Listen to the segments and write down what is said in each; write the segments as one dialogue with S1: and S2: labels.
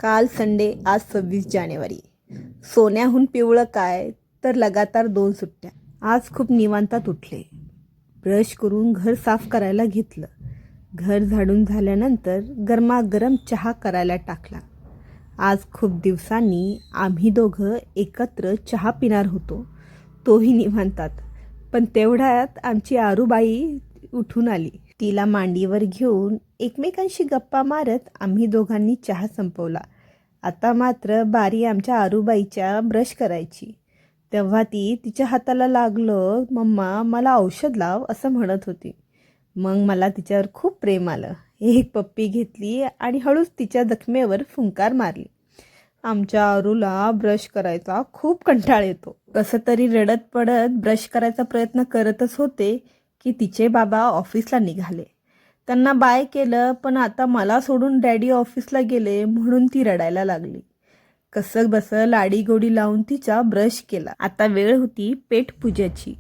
S1: काल संडे, आज 26 जानेवारी. सोन्याहून पिवळं काय तर लगातार 2 सुट्ट्या. आज खूप निवांतात उठले. ब्रश करून घर साफ करायला घेतलं. घर झाडून झाल्यानंतर गरमागरम चहा करायला टाकला. आज खूप दिवसांनी आम्ही दोघं एकत्र चहा पिणार होतो, तोही निवांतात. पण तेवढ्यात आमची आरूबाई उठून आली. तिला मांडीवर घेऊन एकमेकांशी गप्पा मारत आम्ही दोघांनी चहा संपवला. आता मात्र बारी आमच्या आरूबाईच्या ब्रश करायची. तेव्हा ती तिच्या हाताला लागलं, मम्मा मला औषध लाव असं म्हणत होती. मग मला तिच्यावर खूप प्रेम आलं. एक पप्पी घेतली आणि हळूच तिच्या जखमेवर फुंकार मारली. आमच्या आरूला ब्रश करायचा खूप कंटाळ येतो. कसं तरी रडत पडत ब्रश करायचा प्रयत्न करतच होते की तिचे बाबा ऑफिसला निघाले. त्यांना बाय केलं, पण आता मला सोडून डॅडी ऑफिसला गेले म्हणून ती रडायला लागली. कसं बसं लाडीगोडी लावून तिचा ब्रश केला. आता वेळ होती पेटपूजाची.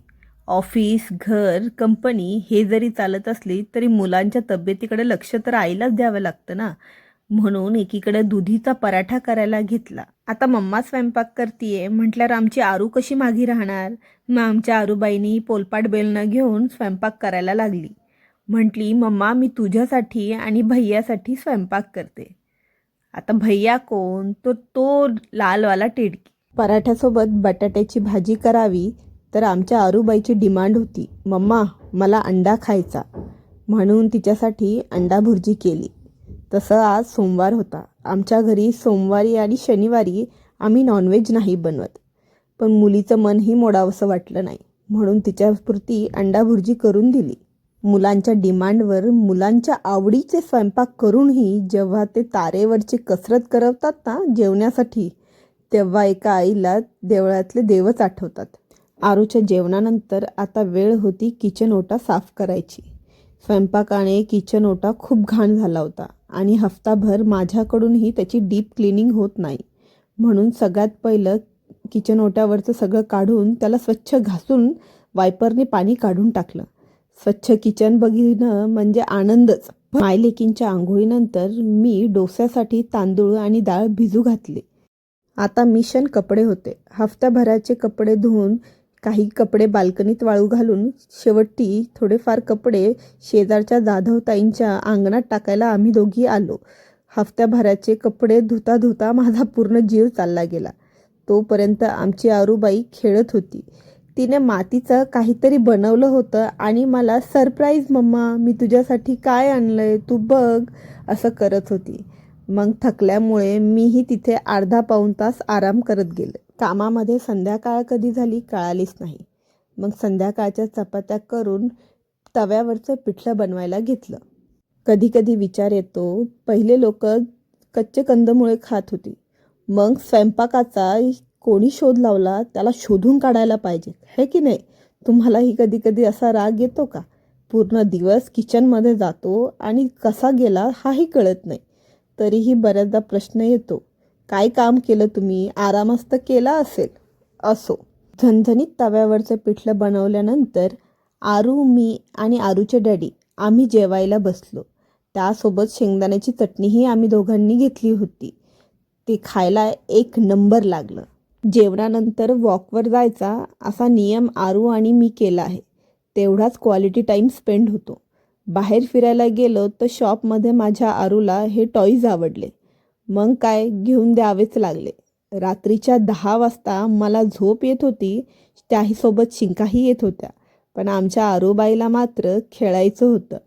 S1: ऑफिस, घर, कंपनी हे जरी चालत असली तरी मुलांच्या तब्येतीकडे लक्ष तर आईलाच द्यावं लागतं ना. म्हणून एकीकडे दुधीचा पराठा करायला घेतला. आता मम्मा स्वयंपाक करतीये म्हटल्यावर आमची आरू कशी मागी राहणार. मग आमच्या आरूबाईनी पोलपाट बेलणं घेऊन स्वयंपाक करायला लागली. म्हटली, मम्मा मी तुझ्यासाठी आणि भैयासाठी स्वयंपाक करते. आता भैया कोण, तो लालवाला टिडकी. पराठ्यासोबत बटाट्याची भाजी करावी तर आमच्या आरूबाईची डिमांड होती, मम्मा मला अंडा खायचा. म्हणून तिच्यासाठी अंडा भुर्जी केली. तसं आज सोमवार होता. आमच्या घरी सोमवारी आणि शनिवारी आम्ही नॉनव्हेज नाही बनवत. पण मुलीचं मनही मोडावंसं वाटलं नाही, म्हणून तिच्यापुरती अंडा भुर्जी करून दिली. मुलांच्या डिमांडवर मुलांच्या आवडीचे स्वयंपाक करूनही जेव्हा ते तारेवरची कसरत करवतात ना जेवण्यासाठी, तेव्हा एका आईला देवळातले देवच आठवतात. आरूच्या जेवणानंतर आता वेळ होती किचन ओटा साफ करायची. स्वयंपाकाने किचन ओटा खूप घाण झाला होता आणि हफ्ताभर माझ्याकडूनही त्याची डीप क्लिनिंग होत नाही. म्हणून सगळ्यात पहिलं किचन ओट्यावरचं सगळं काढून त्याला स्वच्छ घासून वायपरने पाणी काढून टाकलं. स्वच्छ किचन बघणं म्हणजे आनंदच. मायलेकींच्या आंघोळीनंतर मी डोस्यासाठी तांदूळ आणि डाळ भिजू घातले. आता मिशन कपडे होते. हफ्त्याभराचे कपडे धुवून काही कपडे बाल्कनीत वाळू घालून शेवटी थोडेफार कपडे शेजारच्या जाधवताईंच्या अंगणात टाकायला आम्ही दोघी आलो. हफ्त्याभराचे कपडे धुता धुता माझा पूर्ण जीव चालला गेला. तोपर्यंत आमची आरूबाई खेळत होती. तिने मातीचं काहीतरी बनवलं होतं आणि मला सरप्राईज मम्मा मी तुझ्यासाठी काय आणलंय तू बघ असं करत होती. मग थकल्यामुळे मीही तिथे अर्धा पाऊण तास आराम करत गेले. कामामध्ये संध्याकाळ कधी झाली कळालीच नाही. मग संध्याकाळच्या चपात्या करून तव्यावरचं पिठलं बनवायला घेतलं. कधी कधी विचार येतो, पहिले लोक कच्चे कंदमुळे खात होती. मग स्वयंपाकाचा कोणी शोध लावला त्याला शोधून काढायला पाहिजे, है की नाही. तुम्हालाही कधी कधी असा राग येतो का. पूर्ण दिवस किचनमध्ये जातो आणि कसा गेला हाही कळत नाही. तरीही बऱ्याचदा प्रश्न येतो, काय काम केलं तुम्ही, आरामच तर केला असेल. असो. झणझणीत तव्यावरचं पिठलं बनवल्यानंतर आरू, मी आणि आरूचे डॅडी आम्ही जेवायला बसलो. त्यासोबत शेंगदाण्याची चटणीही आम्ही दोघांनी घेतली होती. ते खायला एक नंबर लागलं. जेवणानंतर वॉकवर जायचा असा नियम आरू आणि मी केला आहे. तेवढाच क्वालिटी टाईम स्पेंड होतो. बाहेर फिरायला गेलो तर शॉपमध्ये माझ्या आरूला हे टॉईज आवडले. मग काय घेऊन द्यावेच लागले. रात्रीच्या 10 वाजता मला झोप येत होती, त्याहीसोबत शिंकाही येत होत्या. पण आमच्या आरूबाईला मात्र खेळायचं होतं.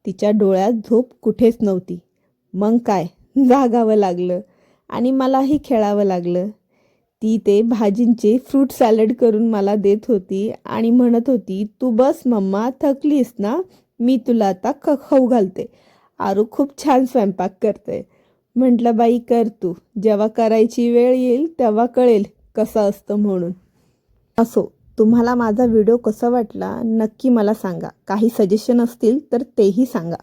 S1: तिच्या डोळ्यात झोप कुठेच नव्हती. मग काय जागावं लागलं आणि मलाही खेळावं लागलं. ती ते भाजींचे फ्रूट सॅलड करून मला देत होती आणि म्हणत होती, तू बस मम्मा थकलीस ना, मी तुला आता खाऊ घालते. आरू खूप छान स्वयंपाक करते. म्हटलं बाई कर तू, जेव्हा करायची वेळ येईल तेव्हा कळेल कसं असतं म्हणून. असो, तुम्हाला माझा व्हिडिओ कसा वाटला नक्की मला सांगा. काही सजेशन असतील तर तेही सांगा.